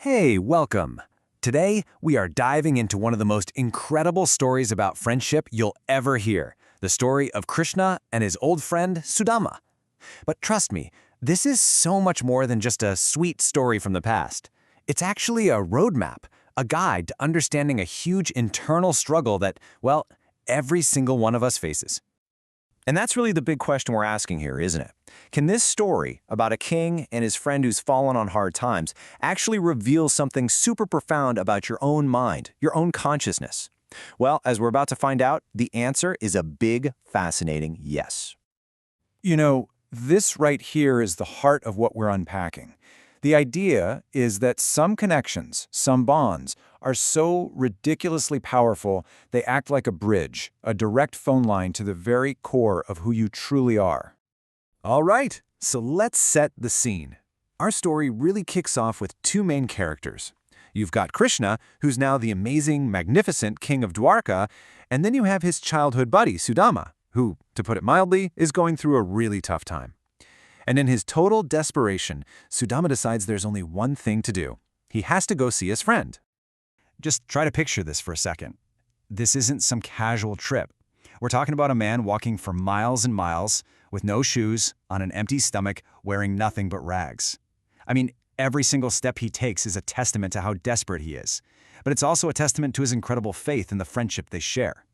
Hey, welcome. Today, we are diving into one of the most incredible stories about friendship you'll ever hear, the story of Krishna and his old friend Sudhama. But trust me, this is so much more than just a sweet story from the past. It's actually a roadmap, a guide to understanding a huge internal struggle that, well, every single one of us faces. And that's really the big question we're asking here, isn't it? Can this story about a king and his friend who's fallen on hard times actually reveal something super profound about your own mind, your own consciousness? Well, as we're about to find out, the answer is a big, fascinating yes. You know, this right here is the heart of what we're unpacking. The idea is that some connections, some bonds, are so ridiculously powerful they act like a bridge, a direct phone line to the very core of who you truly are. All right, so let's set the scene. Our story really kicks off with two main characters. You've got Krishna, who's now the amazing, magnificent king of Dwarka, and then you have his childhood buddy, Sudhama, who, to put it mildly, is going through a really tough time. And in his total desperation, Sudhama decides there's only one thing to do. He has to go see his friend. Just try to picture this for a second. This isn't some casual trip. We're talking about a man walking for miles and miles, with no shoes, on an empty stomach, wearing nothing but rags. I mean, every single step he takes is a testament to how desperate he is. But it's also a testament to his incredible faith in the friendship they share.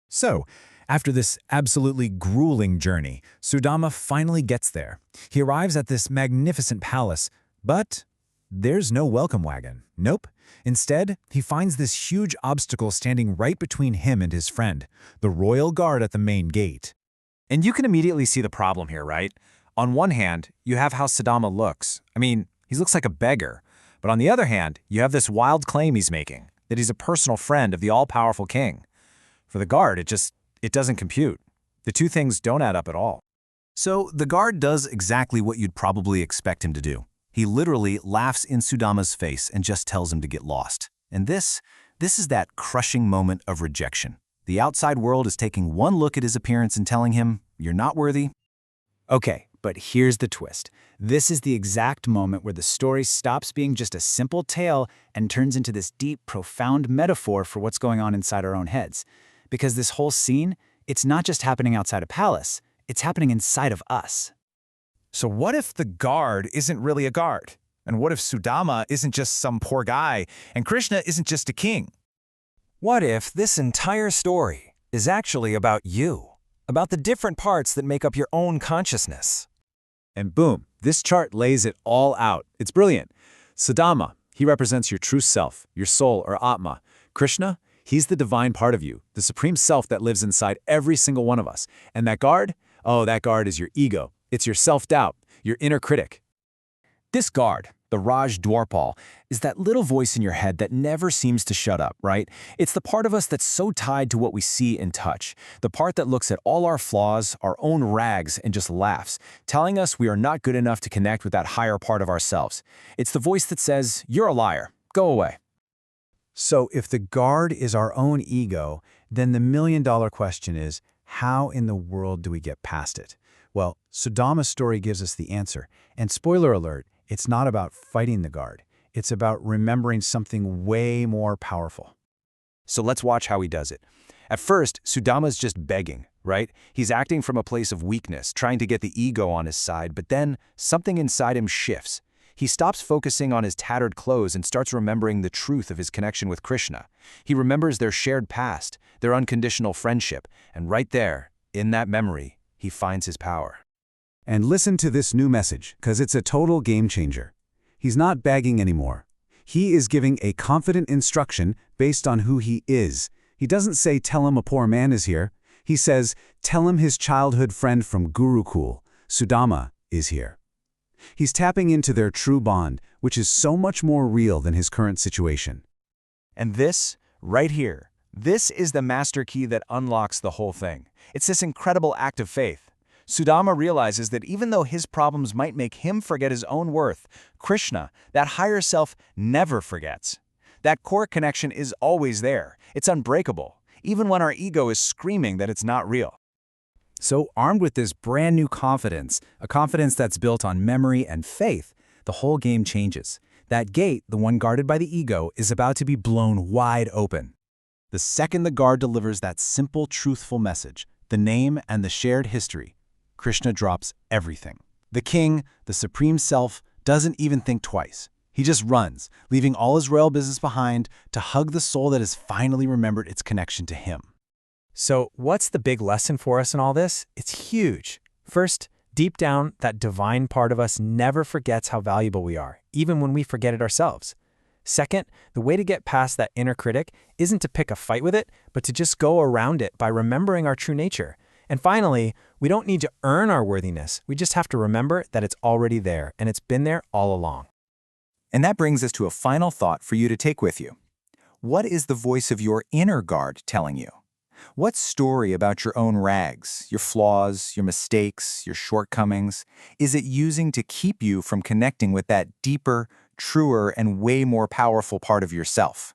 So, after this absolutely grueling journey, Sudhama finally gets there. He arrives at this magnificent palace, but there's no welcome wagon. Nope. Instead, he finds this huge obstacle standing right between him and his friend, the royal guard at the main gate. And you can immediately see the problem here, right? On one hand, you have how Sudhama looks. I mean, he looks like a beggar. But on the other hand, you have this wild claim he's making, that he's a personal friend of the all-powerful king. For the guard, it doesn't compute. The two things don't add up at all. So the guard does exactly what you'd probably expect him to do. He literally laughs in Sudhama's face and just tells him to get lost. And this is that crushing moment of rejection. The outside world is taking one look at his appearance and telling him, "You're not worthy." Okay, but here's the twist. This is the exact moment where the story stops being just a simple tale and turns into this deep, profound metaphor for what's going on inside our own heads. Because this whole scene, it's not just happening outside a palace, it's happening inside of us. So what if the guard isn't really a guard? And what if Sudhama isn't just some poor guy, and Krishna isn't just a king? What if this entire story is actually about you? About the different parts that make up your own consciousness? And boom, this chart lays it all out. It's brilliant. Sudhama, he represents your true self, your soul or Atma. Krishna, he's the divine part of you, the supreme self that lives inside every single one of us. And that guard? Oh, that guard is your ego. It's your self-doubt, your inner critic. This guard, the Raj Darwaza Pal, is that little voice in your head that never seems to shut up, right? It's the part of us that's so tied to what we see and touch. The part that looks at all our flaws, our own rags, and just laughs, telling us we are not good enough to connect with that higher part of ourselves. It's the voice that says, "You're a liar. Go away." So if the guard is our own ego, then the million-dollar question is, how in the world do we get past it? Well, Sudhama's story gives us the answer. And spoiler alert, it's not about fighting the guard. It's about remembering something way more powerful. So let's watch how he does it. At first, Sudhama's just begging, right? He's acting from a place of weakness, trying to get the ego on his side, but then something inside him shifts. He stops focusing on his tattered clothes and starts remembering the truth of his connection with Krishna. He remembers their shared past, their unconditional friendship, and right there, in that memory, he finds his power. And listen to this new message, because it's a total game changer. He's not begging anymore. He is giving a confident instruction based on who he is. He doesn't say, "Tell him a poor man is here." He says, "Tell him his childhood friend from Gurukul, Sudhama, is here." He's tapping into their true bond, which is so much more real than his current situation. And this, right here, this is the master key that unlocks the whole thing. It's this incredible act of faith. Sudhama realizes that even though his problems might make him forget his own worth, Krishna, that higher self, never forgets. That core connection is always there. It's unbreakable, even when our ego is screaming that it's not real. So armed with this brand new confidence, a confidence that's built on memory and faith, the whole game changes. That gate, the one guarded by the ego, is about to be blown wide open. The second the guard delivers that simple, truthful message, the name and the shared history, Krishna drops everything. The king, the supreme self, doesn't even think twice. He just runs, leaving all his royal business behind to hug the soul that has finally remembered its connection to him. So what's the big lesson for us in all this? It's huge. First, deep down, that divine part of us never forgets how valuable we are, even when we forget it ourselves. Second, the way to get past that inner critic isn't to pick a fight with it, but to just go around it by remembering our true nature. And finally, we don't need to earn our worthiness. We just have to remember that it's already there, and it's been there all along. And that brings us to a final thought for you to take with you. What is the voice of your inner guard telling you? What story about your own rags, your flaws, your mistakes, your shortcomings, is it using to keep you from connecting with that deeper, truer, and way more powerful part of yourself?